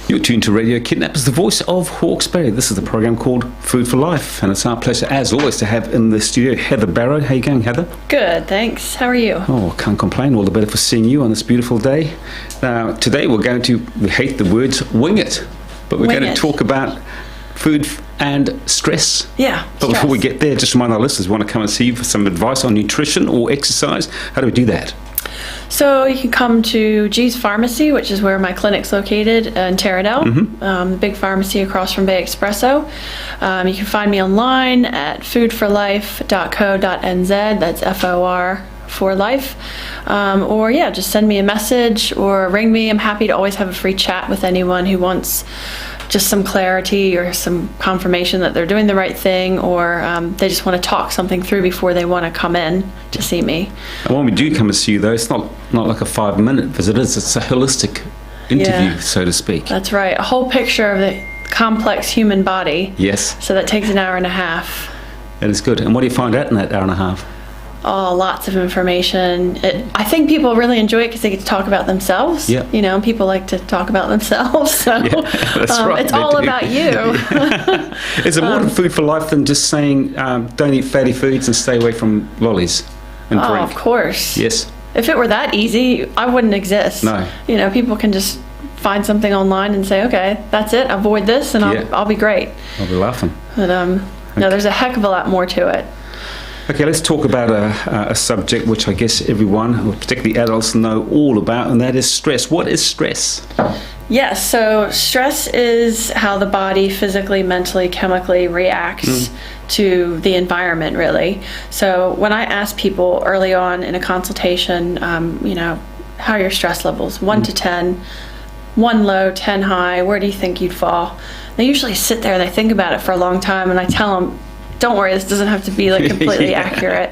You're tuned to Radio Kidnappers, the voice of Hawkesbury. This is the program called Food for Life, and it's our pleasure, as always, to have in the studio Heather Barrow. How you going, Heather? Good, thanks. How are you? Oh, can't complain. All the better for seeing you on this beautiful day. Today we hate the words wing it, but we're going to talk about food and stress. Yeah, But before we get there, just remind our listeners, want to come and see you for some advice on nutrition or exercise. How do we do that? So you can come to G's Pharmacy, which is where my clinic's located in Taradell, the big pharmacy across from Bay Espresso. You can find me online at foodforlife.co.nz. That's FOR for life. Or just send me a message or ring me. I'm happy to always have a free chat with anyone who wants just some clarity or some confirmation that they're doing the right thing, or they just want to talk something through before they want to come in to see me. And when we do come and see you, though, it's not like a 5-minute visit. It's a holistic interview, so to speak. That's right. A whole picture of the complex human body. Yes. So that takes an hour and a half. That is good. And what do you find out in that hour and a half? Oh, lots of information. I think people really enjoy it because they get to talk about themselves. Yeah. You know, people like to talk about themselves. So that's right, it's all about you. Is it more than Food for Life than just saying don't eat fatty foods and stay away from lollies and drink? Oh, of course. Yes. If it were that easy, I wouldn't exist. No. You know, people can just find something online and say, okay, that's it. Avoid this and I'll be great. I'll be laughing. But no, there's a heck of a lot more to it. Okay, let's talk about a subject which I guess everyone, particularly adults, know all about, and that is stress. What is stress? Yes, so stress is how the body physically, mentally, chemically reacts to the environment, really. So when I ask people early on in a consultation, how are your stress levels? 1 to 10, 1 low, 10 high, where do you think you'd fall? They usually sit there and they think about it for a long time, and I tell them, don't worry, this doesn't have to be like completely accurate.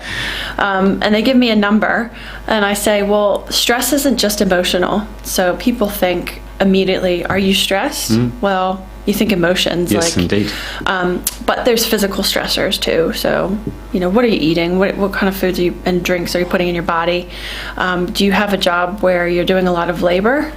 And they give me a number, and I say, well, stress isn't just emotional. So people think immediately, are you stressed? Well, you think emotions. Yes, indeed. But there's physical stressors too. So, what are you eating? What kind of foods and drinks are you putting in your body? Do you have a job where you're doing a lot of labor?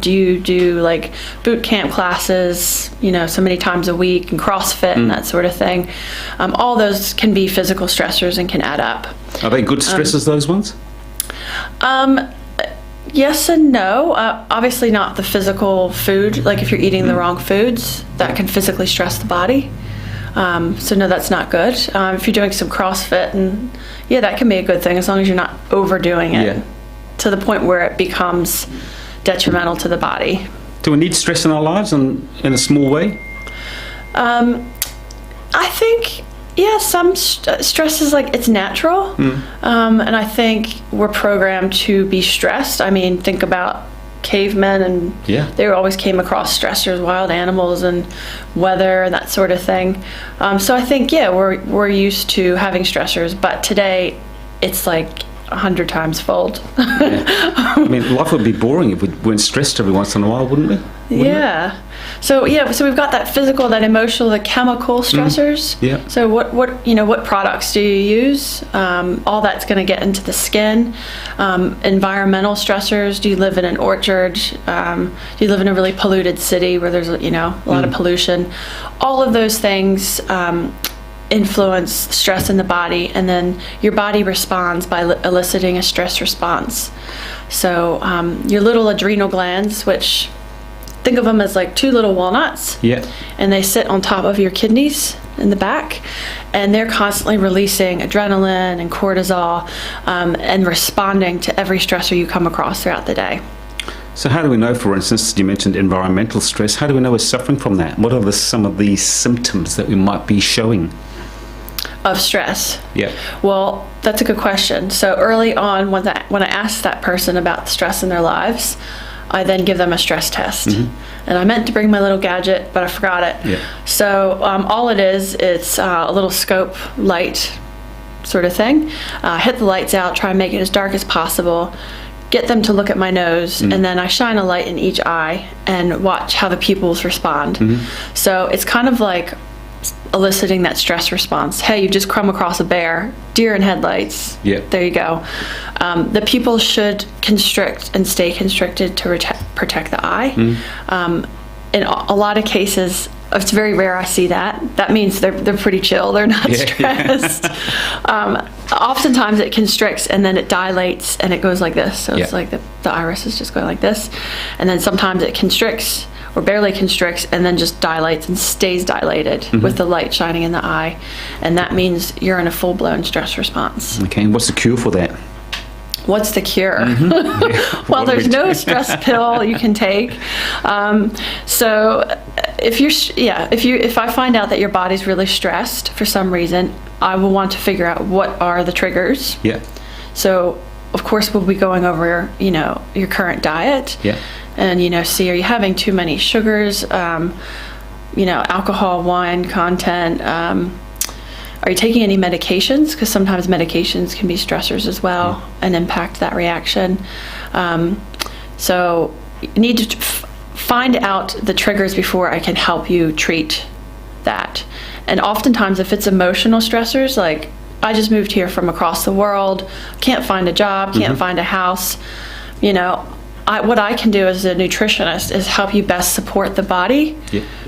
Do you do like boot camp classes, so many times a week, and CrossFit and that sort of thing? All those can be physical stressors and can add up. Are they good stressors, those ones? Yes and no. Obviously not the physical food. Like if you're eating the wrong foods, that can physically stress the body. So no, that's not good. If you're doing some CrossFit, and that can be a good thing as long as you're not overdoing it to the point where it becomes detrimental to the body. Do we need stress in our lives in a small way? I think, some stress is it's natural. And I think we're programmed to be stressed. I mean, think about cavemen, and they always came across stressors, wild animals and weather and that sort of thing. So I think, we're used to having stressors, but today it's 100 times fold. I mean, life would be boring if we weren't stressed every once in a while, wouldn't we? So we've got that physical, that emotional, the chemical stressors. So what products do you use? All that's going to get into the skin. Environmental stressors. Do you live in an orchard? Do you live in a really polluted city where there's a lot of pollution? All of those things influence stress in the body, and then your body responds by eliciting a stress response. So your little adrenal glands, which think of them as like 2 little walnuts, and they sit on top of your kidneys in the back, and they're constantly releasing adrenaline and cortisol and responding to every stressor you come across throughout the day. So how do we know, for instance, you mentioned environmental stress, how do we know we're suffering from that? What are some of the symptoms that we might be showing of stress? Well, that's a good question. So early on, when I asked that person about the stress in their lives, I then give them a stress test. And I meant to bring my little gadget, but I forgot it. So all it is, it's a little scope light sort of thing. Hit the lights out, try and make it as dark as possible, get them to look at my nose, and then I shine a light in each eye and watch how the pupils respond. So it's kind of like eliciting that stress response. Hey, you just come across a bear, deer in headlights. There you go. The pupils should constrict and stay constricted to protect the eye. in a lot of cases, it's very rare I see that. That means they're pretty chill. They're not stressed. Oftentimes it constricts and then it dilates and it goes like this. So it's like the iris is just going like this. And then sometimes it constricts or barely constricts and then just dilates and stays dilated with the light shining in the eye. And that means you're in a full-blown stress response. Okay, and what's the cure for that? What's the cure? Well, there's no stress pill you can take. So if I find out that your body's really stressed for some reason, I will want to figure out what are the triggers. Yeah. So of course we'll be going over, your current diet. Yeah. And, see, are you having too many sugars, alcohol, wine content, are you taking any medications? Because sometimes medications can be stressors as well and impact that reaction. So you need to find out the triggers before I can help you treat that. And oftentimes if it's emotional stressors, like I just moved here from across the world, can't find a job, can't find a house, what I can do as a nutritionist is help you best support the body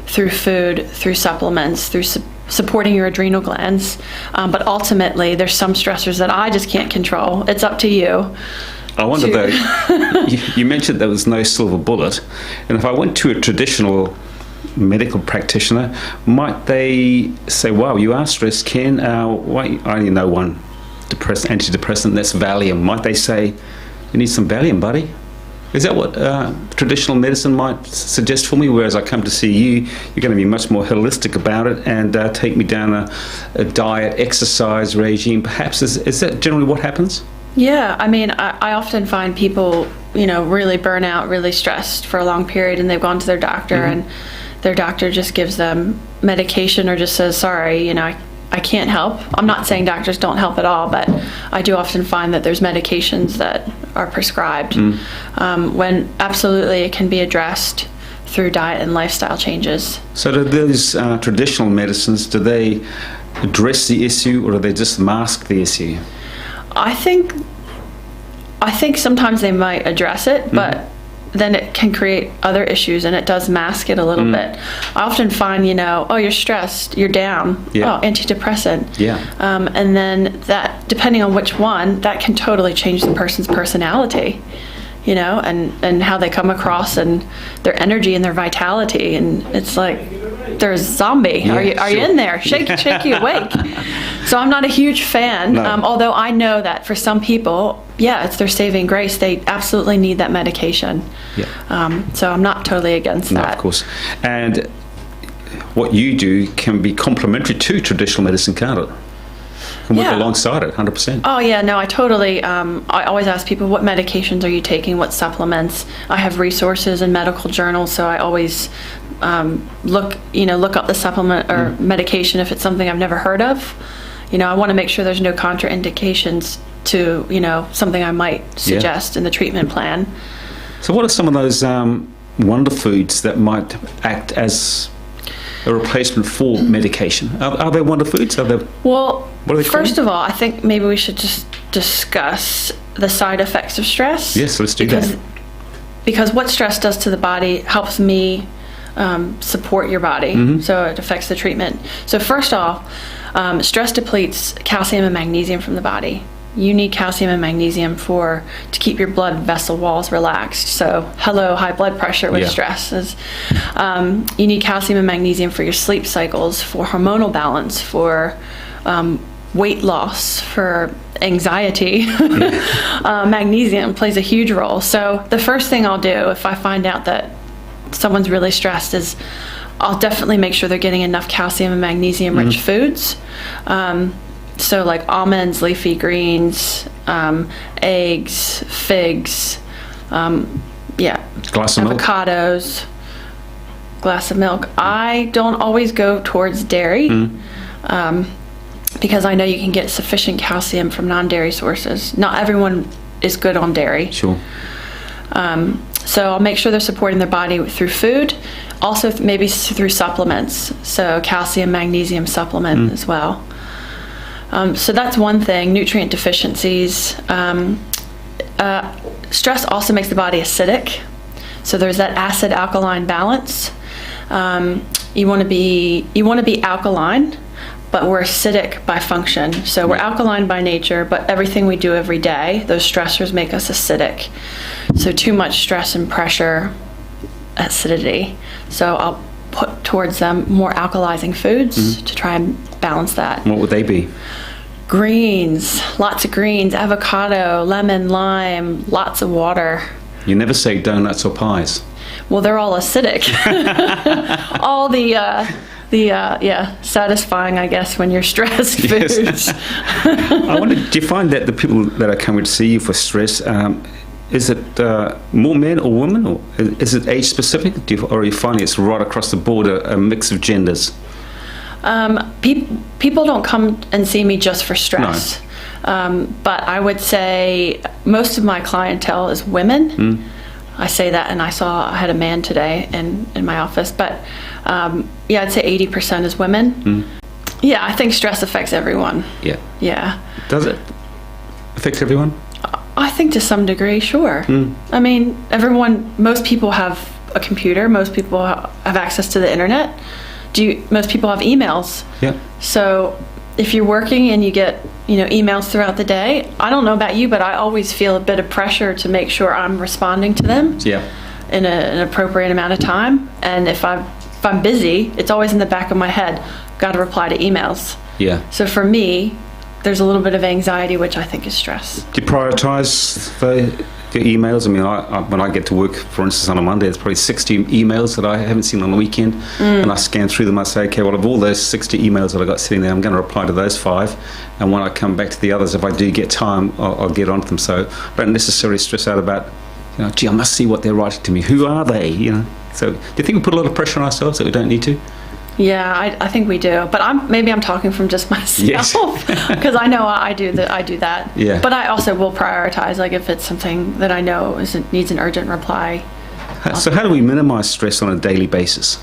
through food, through supplements, through supporting your adrenal glands. But ultimately, there's some stressors that I just can't control. It's up to you. I wonder though, you mentioned there was no silver bullet. And if I went to a traditional medical practitioner, might they say, wow, you are stressed, Ken? I only know one antidepressant, that's Valium. Might they say, you need some Valium, buddy? Is that what traditional medicine might suggest for me? Whereas I come to see you, you're going to be much more holistic about it and take me down a diet, exercise regime. Perhaps is that generally what happens? Yeah, I mean, I often find people, really burn out, really stressed for a long period, and they've gone to their doctor, and their doctor just gives them medication or just says, sorry, I can't help. I'm not saying doctors don't help at all, but I do often find that there's medications that are prescribed when absolutely it can be addressed through diet and lifestyle changes. So do those traditional medicines, do they address the issue or do they just mask the issue? I think sometimes they might address it, but then it can create other issues and it does mask it a little bit. I often find, oh, you're stressed, you're down, oh, antidepressant. Yeah. And then that, depending on which one, that can totally change the person's personality, and how they come across and their energy and their vitality. And it's like, there's a zombie. Yeah, are you in there? Shake you awake. So I'm not a huge fan, although I know that for some people, it's their saving grace. They absolutely need that medication. Yeah. So I'm not totally against that. Of course. And what you do can be complementary to traditional medicine, can't it? Can work alongside it, 100%. Oh yeah, no, I totally. I always ask people, what medications are you taking? What supplements? I have resources and medical journals, so I always look up the supplement or medication if it's something I've never heard of. I want to make sure there's no contraindications to something I might suggest in the treatment plan. So what are some of those wonder foods that might act as a replacement for medication? Are they wonder foods? Well, first of all, I think maybe we should just discuss the side effects of stress. Yes, let's do that. Because what stress does to the body helps me support your body, so it affects the treatment. So first off, stress depletes calcium and magnesium from the body. You need calcium and magnesium to keep your blood vessel walls relaxed. So high blood pressure with stress. You need calcium and magnesium for your sleep cycles, for hormonal balance, for weight loss, for anxiety. Magnesium plays a huge role. So the first thing I'll do if I find out that someone's really stressed is I'll definitely make sure they're getting enough calcium and magnesium rich foods. So like almonds, leafy greens, eggs, figs, avocados, glass of milk. I don't always go towards dairy because I know you can get sufficient calcium from non-dairy sources. Not everyone is good on dairy. Sure. So I'll make sure they're supporting their body through food, also maybe through supplements, so calcium, magnesium supplement as well. So that's one thing, nutrient deficiencies. Stress also makes the body acidic, so there's that acid-alkaline balance. You want to be alkaline, but we're acidic by function. So we're alkaline by nature, but everything we do every day, those stressors make us acidic. So too much stress and pressure, acidity. So I'll put towards them more alkalizing foods to try and balance that. What would they be? Greens, lots of greens, avocado, lemon, lime, lots of water. You never say donuts or pies. Well, they're all acidic. All the satisfying, I guess, when you're stressed foods. Yes. I wonder, do you find that the people that are coming to see you for stress, is it more men or women, or is it age specific? Or are you finding it's right across the board, a mix of genders? People don't come and see me just for stress. No. But I would say most of my clientele is women. I say that, and I had a man today in my office, but I'd say 80% is women. Yeah, I think stress affects everyone. Yeah. Does it affect everyone? I think to some degree, sure. I mean, most people have a computer, most people have access to the internet. Most people have emails. Yeah. So if you're working and you get emails throughout the day, I don't know about you, but I always feel a bit of pressure to make sure I'm responding to them in an appropriate amount of time. And if I'm busy, it's always in the back of my head, got to reply to emails. Yeah. So for me, there's a little bit of anxiety, which I think is stress. Do you prioritize your emails? I mean, when I get to work, for instance, on a Monday, there's probably 60 emails that I haven't seen on the weekend, and I scan through them. I say, okay, well, of all those 60 emails that I got sitting there, I'm going to reply to those 5, and when I come back to the others, if I do get time, I'll get onto them. So I don't necessarily stress out about, gee, I must see what they're writing to me. Who are they? So do you think we put a lot of pressure on ourselves that we don't need to? Yeah, I think we do, but maybe I'm talking from just myself because I know I do that. Yeah. But I also will prioritize, like if it's something that I know needs an urgent reply. So how do we minimize stress on a daily basis?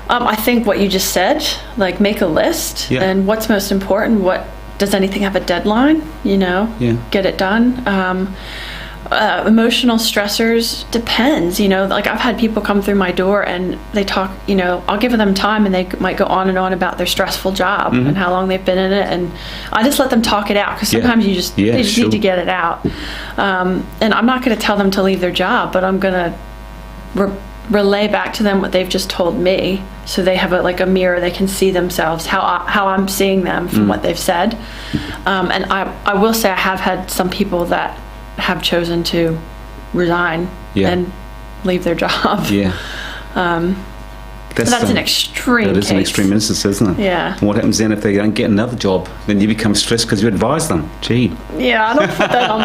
I think what you just said, like make a list and what's most important. Does anything have a deadline? Get it done. Emotional stressors depends, like I've had people come through my door and they talk, I'll give them time and they might go on and on about their stressful job and how long they've been in it, and I just let them talk it out because sometimes they just need to get it out, and I'm not going to tell them to leave their job, but I'm going to relay back to them what they've just told me, so they have a mirror, they can see themselves, how I'm seeing them from what they've said, and I will say I have had some people that have chosen to resign and leave their job. Yeah. That's an extreme case. That is an extreme instance, isn't it? Yeah. And what happens then if they don't get another job? Then you become stressed because you advise them. Gee. Yeah, I don't put that on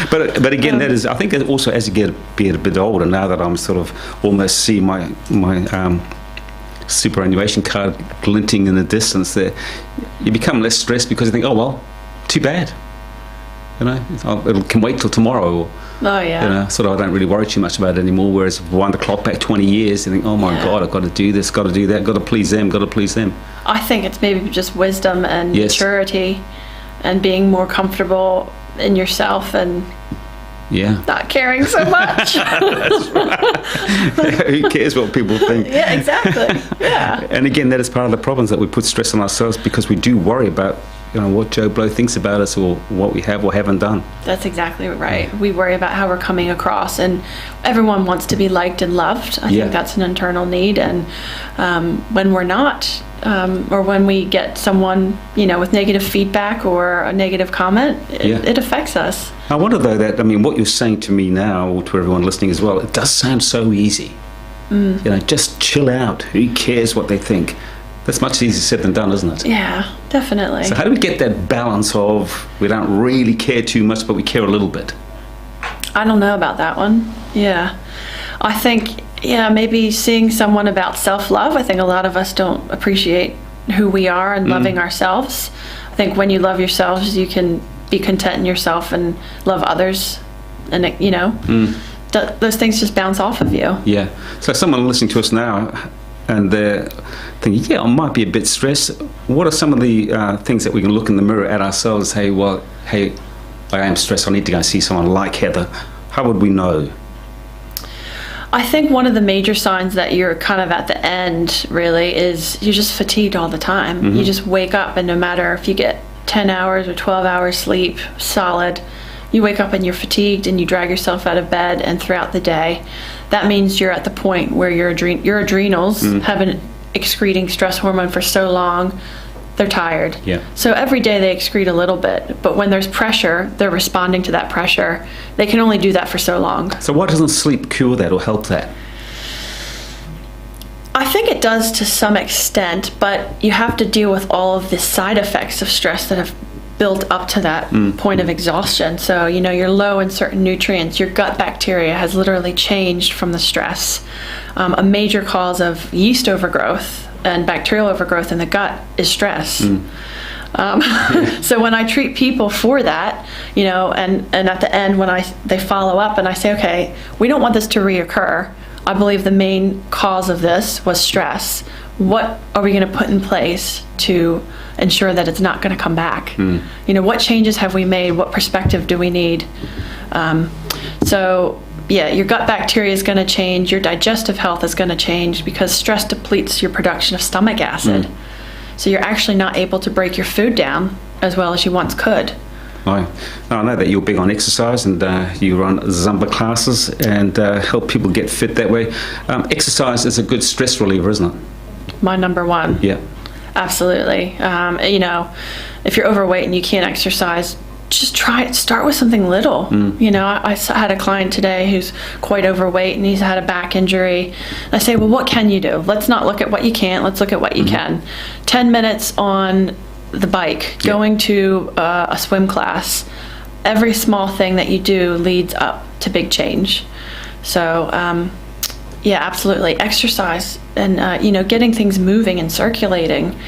myself. But again, that is, I think also as you get a bit older, now that I'm sort of almost see my superannuation card glinting in the distance there, you become less stressed because you think, oh, well, too bad. It can wait till tomorrow. Or, sort of I don't really worry too much about it anymore. Whereas if I wind the clock back 20 years, you think, oh my God, I've got to do this, got to do that, got to please them. I think it's maybe just wisdom and maturity and being more comfortable in yourself and not caring so much. That's right. Who cares what people think? Yeah, exactly. Yeah. And again, that is part of the problems, that we put stress on ourselves because we do worry about what Joe Blow thinks about us or what we have or haven't done. That's exactly right. We worry about how we're coming across, and everyone wants to be liked and loved. I think that's an internal need, and when we're not, or when we get someone, with negative feedback or a negative comment, it affects us. I wonder though what you're saying to me now, or to everyone listening as well, it does sound so easy. Just chill out. Who cares what they think? That's much easier said than done, isn't it? Yeah, definitely. So how do we get that balance of we don't really care too much, but we care a little bit? I don't know about that one. Yeah. I think, maybe seeing someone about self-love. I think a lot of us don't appreciate who we are and loving ourselves. I think when you love yourselves, you can be content in yourself and love others. And, those things just bounce off of you. Yeah. So someone listening to us now, and they're thinking, I might be a bit stressed. What are some of the things that we can look in the mirror at ourselves and say, hey, I am stressed, I need to go see someone like Heather? How would we know? I think one of the major signs that you're kind of at the end really is you're just fatigued all the time. You just wake up, and no matter if you get 10 hours or 12 hours sleep solid, you wake up and you're fatigued and you drag yourself out of bed, and throughout the day, that means you're at the point where your adrenals have been excreting stress hormone for so long, they're tired. Yeah. So every day they excrete a little bit, but when there's pressure, they're responding to that pressure. They can only do that for so long. So why doesn't sleep cure that or help that? I think it does to some extent, but you have to deal with all of the side effects of stress that have built up to that point of exhaustion. So, you're low in certain nutrients. Your gut bacteria has literally changed from the stress. A major cause of yeast overgrowth and bacterial overgrowth in the gut is stress. So when I treat people for that, and at the end when they follow up and I say, okay, we don't want this to reoccur. I believe the main cause of this was stress. What are we going to put in place to ensure that it's not going to come back? What changes have we made? What perspective do we need? Your gut bacteria is going to change. Your digestive health is going to change because stress depletes your production of stomach acid. So you're actually not able to break your food down as well as you once could. I know that you're big on exercise, and you run Zumba classes and help people get fit that way. Exercise is a good stress reliever, isn't it? My number one. Yeah. Absolutely. If you're overweight and you can't exercise, just start with something little. I had a client today who's quite overweight and he's had a back injury. And I say, well, what can you do? Let's not look at what you can't. Let's look at what you can. 10 minutes on the bike, going to a swim class. Every small thing that you do leads up to big change. So, absolutely. Exercise and, getting things moving and circulating.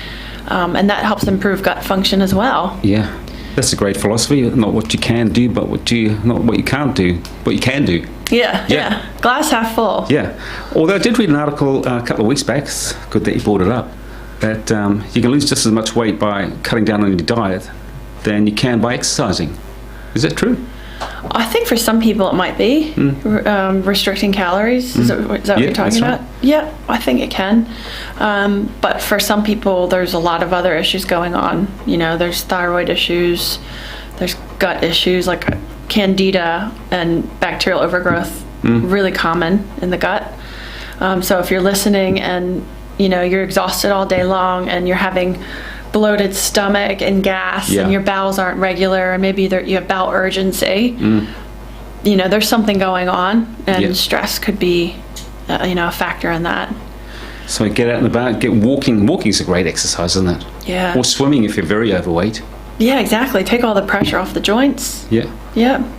And that helps improve gut function as well. Yeah. That's a great philosophy. Not what you can do, but not what you can't do, what you can do. Yeah. Glass half full. Yeah. Although I did read an article a couple of weeks back, it's good that you brought it up, that you can lose just as much weight by cutting down on your diet than you can by exercising. Is that true? I think for some people it might be restricting calories. Is that what you're talking about? Right. Yeah, I think it can. But for some people, there's a lot of other issues going on. There's thyroid issues, there's gut issues like candida and bacterial overgrowth, really common in the gut. So if you're listening and you're exhausted all day long and you're having bloated stomach and gas and your bowels aren't regular and maybe you have bowel urgency, there's something going on, and stress could be a factor in that. So get out and about, get walking. Walking's a great exercise, isn't it? Yeah. Or swimming if you're very overweight. Yeah, exactly. Take all the pressure off the joints. Yeah.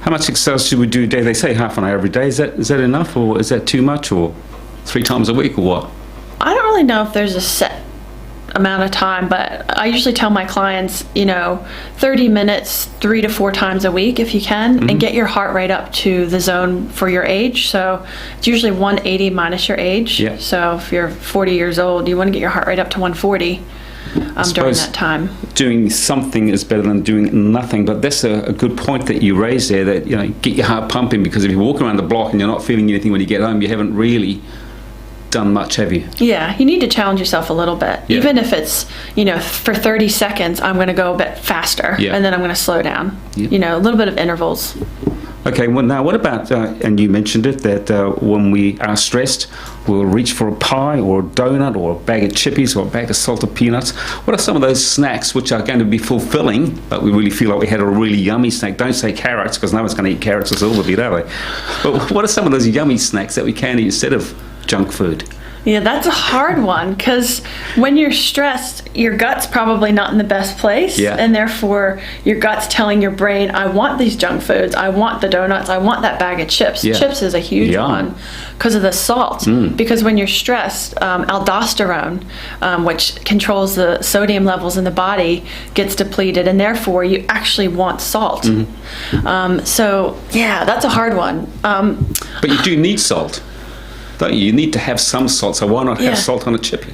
How much exercise should we do a day? They say half an hour every day. Is that enough, or is that too much, or 3 times a week, or what? I don't really know if there's a set amount of time, but I usually tell my clients, 30 minutes 3 to 4 times a week if you can, and get your heart rate up to the zone for your age. So it's usually 180 minus your age. So if you're 40 years old, you want to get your heart rate up to 140 during that time. Doing something is better than doing nothing, but that's a good point that you raised there, that get your heart pumping, because if you're walking around the block and you're not feeling anything when you get home, you haven't really done much, have you? Yeah, you need to challenge yourself a little bit. Even if it's, for 30 seconds, I'm going to go a bit faster, and then I'm going to slow down. A little bit of intervals. Okay, well, now what about, and you mentioned it, that when we are stressed, we'll reach for a pie or a donut or a bag of chippies or a bag of salted peanuts. What are some of those snacks which are going to be fulfilling, but we really feel like we had a really yummy snack? Don't say carrots, because no one's going to eat carrots as all of you, are they? But what are some of those yummy snacks that we can eat instead of junk food? Yeah, that's a hard one, because when you're stressed, your gut's probably not in the best place, and therefore your gut's telling your brain, I want these junk foods, I want the donuts, I want that bag of chips. Chips is a huge one because of the salt. Because when you're stressed, aldosterone, which controls the sodium levels in the body, gets depleted, and therefore you actually want salt. So yeah, that's a hard one. But you do need salt. Don't you? You need to have some salt, so why not have salt on a chippy?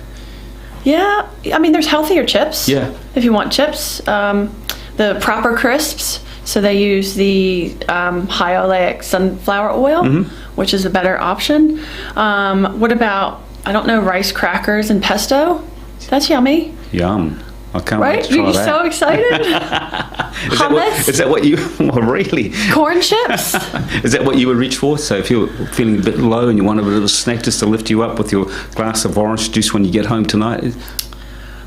Yeah, I mean, there's healthier chips. Yeah. If you want chips. The proper crisps, so they use the high oleic sunflower oil, which is a better option. What about, I don't know, rice crackers and pesto? That's yummy. Yum. I can't right? wait to try You're that. so excited. Hummus? Is that what you, well, really? Corn chips? Is that what you would reach for? So if you're feeling a bit low and you want a little snack just to lift you up with your glass of orange juice when you get home tonight? Well,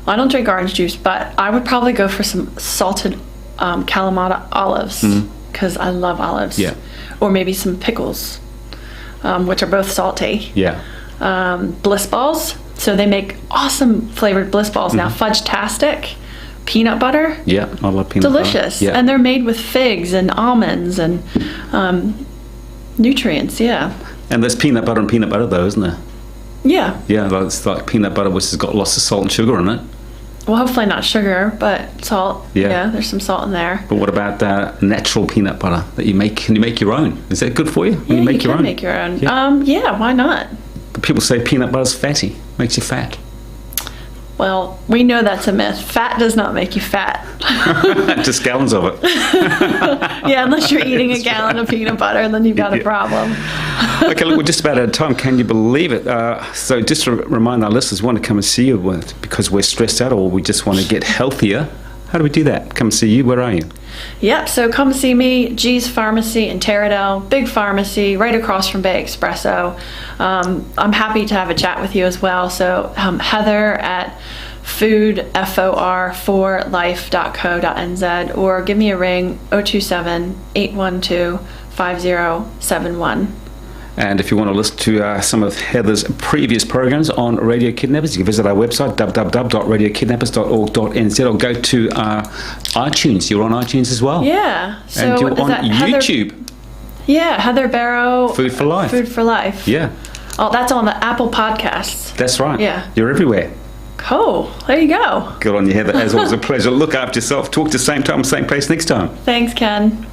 I don't drink orange juice, but I would probably go for some salted Kalamata olives, because I love olives. Yeah. Or maybe some pickles, which are both salty. Yeah. Bliss balls. So they make awesome flavored Bliss balls now. Fudge-tastic, peanut butter. Yeah, I love peanut butter. Delicious. Yeah. And they're made with figs and almonds and nutrients, yeah. And there's peanut butter and peanut butter though, isn't there? Yeah. Yeah, it's like peanut butter which has got lots of salt and sugar in it. Well, hopefully not sugar, but salt. Yeah. There's some salt in there. But what about natural peanut butter that you make? Can you make your own? Is that good for you when you make your own? Make your own. Yeah. Yeah, why not? But people say peanut butter's fatty, makes you fat. Well, we know that's a myth. Fat does not make you fat. Just gallons of it. Yeah, unless you're eating a gallon of peanut butter, then you've got a problem. Okay, look, we're just about out of time. Can you believe it? So just to remind our listeners, we want to come and see you because we're stressed out or we just want to get healthier. How do we do that? Come see you. Where are you? Yep, so come see me, G's Pharmacy in Taradell, big pharmacy, right across from Bay Espresso. I'm happy to have a chat with you as well. So Heather at food4life.co.nz, or give me a ring, 027-812-5071. And if you want to listen to some of Heather's previous programs on Radio Kidnappers, you can visit our website, www.radiokidnappers.org.nz, or go to iTunes. You're on iTunes as well? Yeah. So and you're on YouTube. Yeah, Heather Barrow. Food for Life. Food for Life. Yeah. Oh, that's on the Apple Podcasts. That's right. Yeah. You're everywhere. Cool. There you go. Good on you, Heather. As always, a pleasure. Look after yourself. Talk to the same time, same place next time. Thanks, Ken.